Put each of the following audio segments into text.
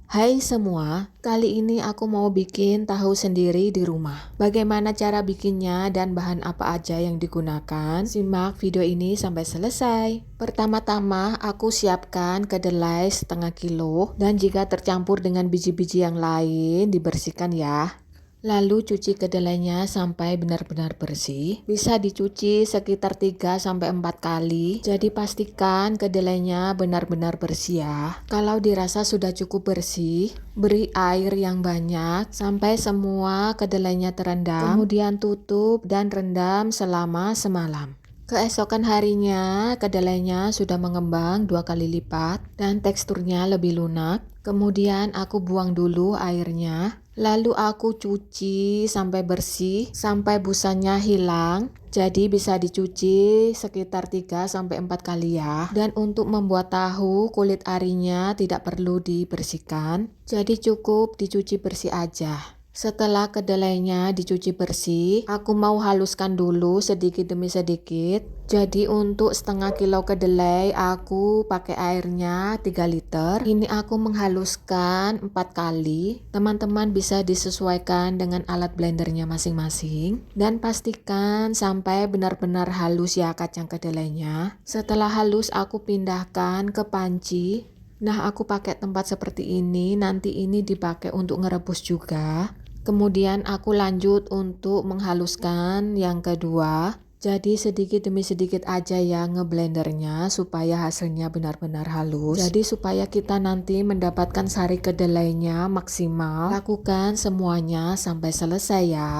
Hai semua, kali ini aku mau bikin tahu sendiri di rumah. Bagaimana cara bikinnya dan bahan apa aja yang digunakan? Simak video ini sampai selesai. Pertama-tama aku siapkan kedelai setengah kilo dan jika tercampur dengan biji-biji yang lain dibersihkan ya. Lalu cuci kedelainya sampai benar-benar bersih. Bisa dicuci sekitar 3-4 kali. Jadi pastikan kedelainya benar-benar bersih ya. Kalau dirasa sudah cukup bersih, beri air yang banyak sampai semua kedelainya terendam. Kemudian tutup dan rendam selama semalam. Keesokan harinya, kedelainya sudah mengembang 2 kali lipat dan teksturnya lebih lunak. Kemudian aku buang dulu airnya. Lalu aku cuci sampai bersih, sampai busanya hilang. Jadi bisa dicuci sekitar 3-4 kali ya. Dan untuk membuat tahu, kulit arinya tidak perlu dibersihkan. Jadi cukup dicuci bersih aja. Setelah kedelainya dicuci bersih, aku mau haluskan dulu sedikit demi sedikit. Jadi untuk setengah kilo kedelai aku pakai airnya 3 liter. Ini aku menghaluskan 4 kali. Teman-teman bisa disesuaikan dengan alat blendernya masing-masing. Dan pastikan sampai benar-benar halus ya kacang kedelainya. Setelah halus aku pindahkan ke panci. Nah, aku pakai tempat seperti ini, nanti ini dipakai untuk ngerebus juga. Kemudian aku lanjut untuk menghaluskan yang kedua. Jadi sedikit demi sedikit aja ya ngeblendernya supaya hasilnya benar-benar halus. Jadi supaya kita nanti mendapatkan sari kedelainya maksimal, lakukan semuanya sampai selesai ya.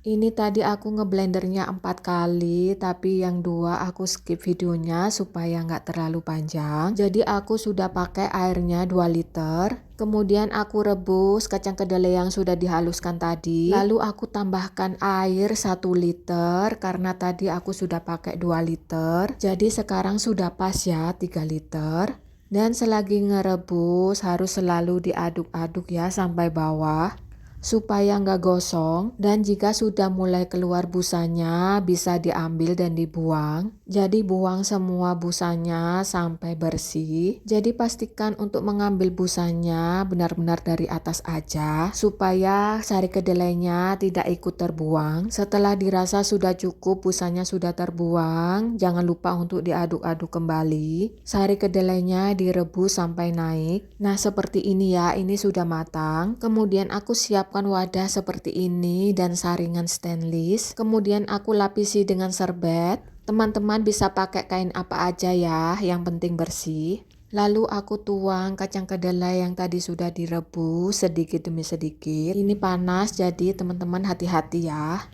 Ini tadi aku ngeblendernya 4 kali, tapi yang 2 aku skip videonya supaya nggak terlalu panjang. Jadi aku sudah pakai airnya 2 liter. Kemudian aku rebus kacang kedelai yang sudah dihaluskan tadi. Lalu aku tambahkan air 1 liter karena tadi aku sudah pakai 2 liter. Jadi sekarang sudah pas ya 3 liter. Dan selagi ngerebus harus selalu diaduk-aduk ya sampai bawah, supaya nggak gosong. Dan jika sudah mulai keluar busanya bisa diambil dan dibuang. Jadi buang semua busanya sampai bersih. Jadi pastikan untuk mengambil busanya benar-benar dari atas aja supaya sari kedelainya tidak ikut terbuang. Setelah dirasa sudah cukup busanya sudah terbuang, jangan lupa untuk diaduk-aduk kembali. Sari kedelainya direbus sampai naik. Nah seperti ini ya, ini sudah matang. Kemudian aku siapkan wadah seperti ini dan saringan stainless. Kemudian aku lapisi dengan serbet. Teman-teman bisa pakai kain apa aja ya, yang penting bersih. Lalu aku tuang kacang kedelai yang tadi sudah direbus sedikit demi sedikit. Ini panas jadi teman-teman hati-hati ya.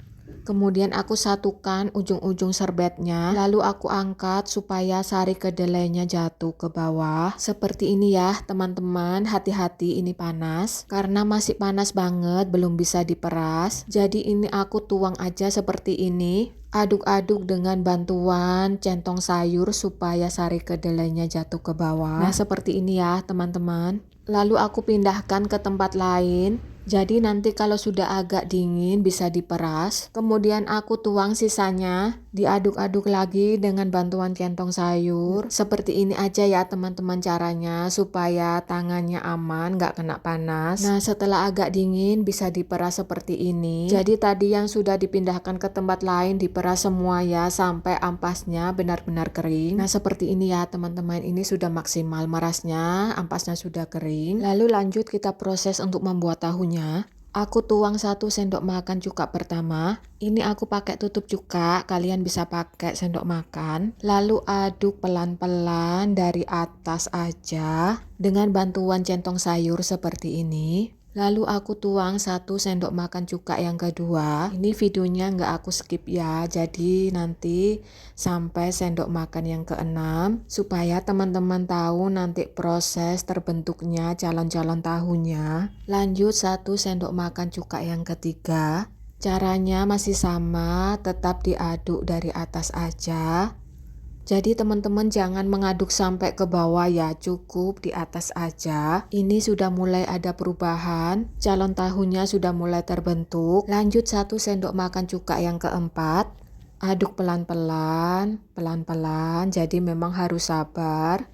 Kemudian aku satukan ujung-ujung serbetnya, lalu aku angkat supaya sari kedelainya jatuh ke bawah. Seperti ini ya teman-teman, hati-hati ini panas. Karena masih panas banget, belum bisa diperas. Jadi ini aku tuang aja seperti ini. Aduk-aduk dengan bantuan centong sayur supaya sari kedelainya jatuh ke bawah. Nah seperti ini ya teman-teman. Lalu aku pindahkan ke tempat lain. Jadi nanti kalau sudah agak dingin bisa diperas. Kemudian aku tuang sisanya, diaduk-aduk lagi dengan bantuan centong sayur. Seperti ini aja ya teman-teman caranya supaya tangannya aman, nggak kena panas. Nah setelah agak dingin bisa diperas seperti ini. Jadi tadi yang sudah dipindahkan ke tempat lain diperas semua ya sampai ampasnya benar-benar kering. Nah seperti ini ya teman-teman, ini sudah maksimal merasnya, ampasnya sudah kering. Lalu lanjut kita proses untuk membuat tahunya. Aku tuang 1 sendok makan cuka pertama. Ini aku pakai tutup cuka, kalian bisa pakai sendok makan. Lalu aduk pelan-pelan dari atas aja dengan bantuan centong sayur seperti ini. Lalu aku tuang 1 sendok makan cuka yang kedua. Ini videonya nggak aku skip ya, jadi nanti sampai sendok makan yang keenam supaya teman-teman tahu nanti proses terbentuknya calon-calon tahunya. Lanjut 1 sendok makan cuka yang ketiga. Caranya masih sama, tetap diaduk dari atas aja. Jadi teman-teman jangan mengaduk sampai ke bawah ya, cukup di atas aja. Ini sudah mulai ada perubahan, calon tahunya sudah mulai terbentuk. Lanjut 1 sendok makan cuka yang keempat. Aduk pelan-pelan, pelan-pelan, jadi memang harus sabar.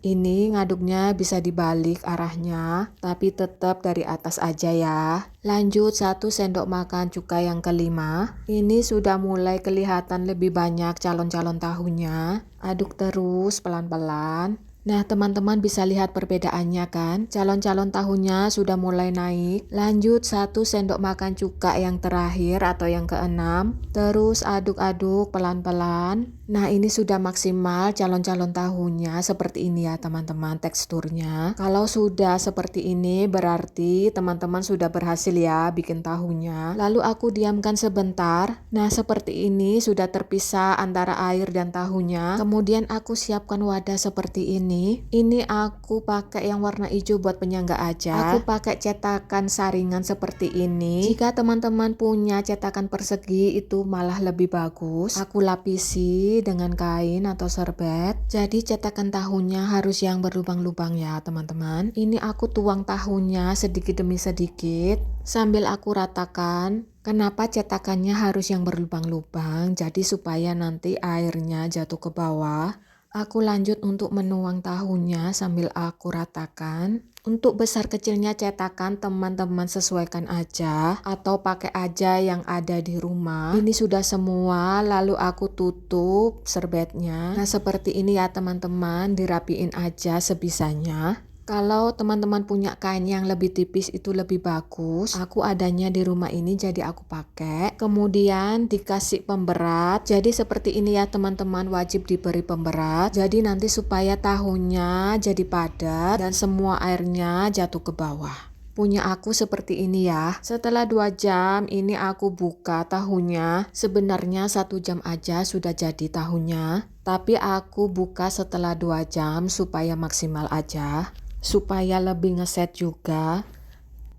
Ini ngaduknya bisa dibalik arahnya, tapi tetap dari atas aja ya. Lanjut 1 sendok makan cuka yang kelima. Ini sudah mulai kelihatan lebih banyak calon-calon tahunya. Aduk terus pelan-pelan. Nah, teman-teman bisa lihat perbedaannya kan? Calon-calon tahunya sudah mulai naik. Lanjut 1 sendok makan cuka yang terakhir atau yang keenam. Terus aduk-aduk pelan-pelan. Nah, ini sudah maksimal calon-calon tahunya seperti ini ya teman-teman teksturnya. Kalau sudah seperti ini berarti teman-teman sudah berhasil ya bikin tahunya. Lalu aku diamkan sebentar. Nah, seperti ini sudah terpisah antara air dan tahunya. Kemudian aku siapkan wadah seperti ini. Ini aku pakai yang warna hijau buat penyangga aja. Aku pakai cetakan saringan seperti ini. Jika teman-teman punya cetakan persegi itu malah lebih bagus. Aku lapisi dengan kain atau serbet. Jadi cetakan tahunya harus yang berlubang-lubang ya teman-teman. Ini aku tuang tahunya sedikit demi sedikit sambil aku ratakan. Kenapa cetakannya harus yang berlubang-lubang? Jadi supaya nanti airnya jatuh ke bawah. Aku lanjut untuk menuang tahunya sambil aku ratakan. Untuk besar kecilnya cetakan teman-teman sesuaikan aja atau pakai aja yang ada di rumah. Ini sudah semua, lalu aku tutup serbetnya. Nah, seperti ini ya teman-teman, dirapiin aja sebisanya. Kalau teman-teman punya kain yang lebih tipis itu lebih bagus. Aku adanya di rumah ini jadi aku pakai. Kemudian dikasih pemberat. Jadi seperti ini ya teman-teman, wajib diberi pemberat. Jadi nanti supaya tahunya jadi padat dan semua airnya jatuh ke bawah. Punya aku seperti ini ya. Setelah 2 jam ini aku buka tahunya. Sebenarnya 1 jam aja sudah jadi tahunya. Tapi aku buka setelah 2 jam supaya maksimal aja. Supaya lebih ngeset juga.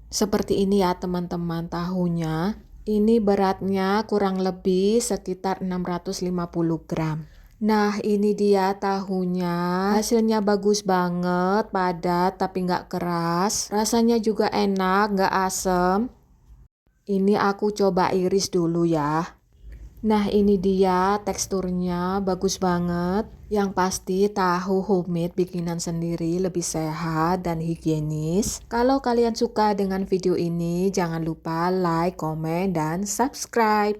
Seperti ini ya teman-teman tahunya. Ini beratnya kurang lebih sekitar 650 gram. Nah, ini dia tahunya. Hasilnya bagus banget, padat tapi nggak keras. Rasanya juga enak, nggak asem. Ini aku coba iris dulu ya. Nah, ini dia teksturnya bagus banget. Yang pasti tahu homemade bikinan sendiri lebih sehat dan higienis. Kalau kalian suka dengan video ini, jangan lupa like, komen, dan subscribe.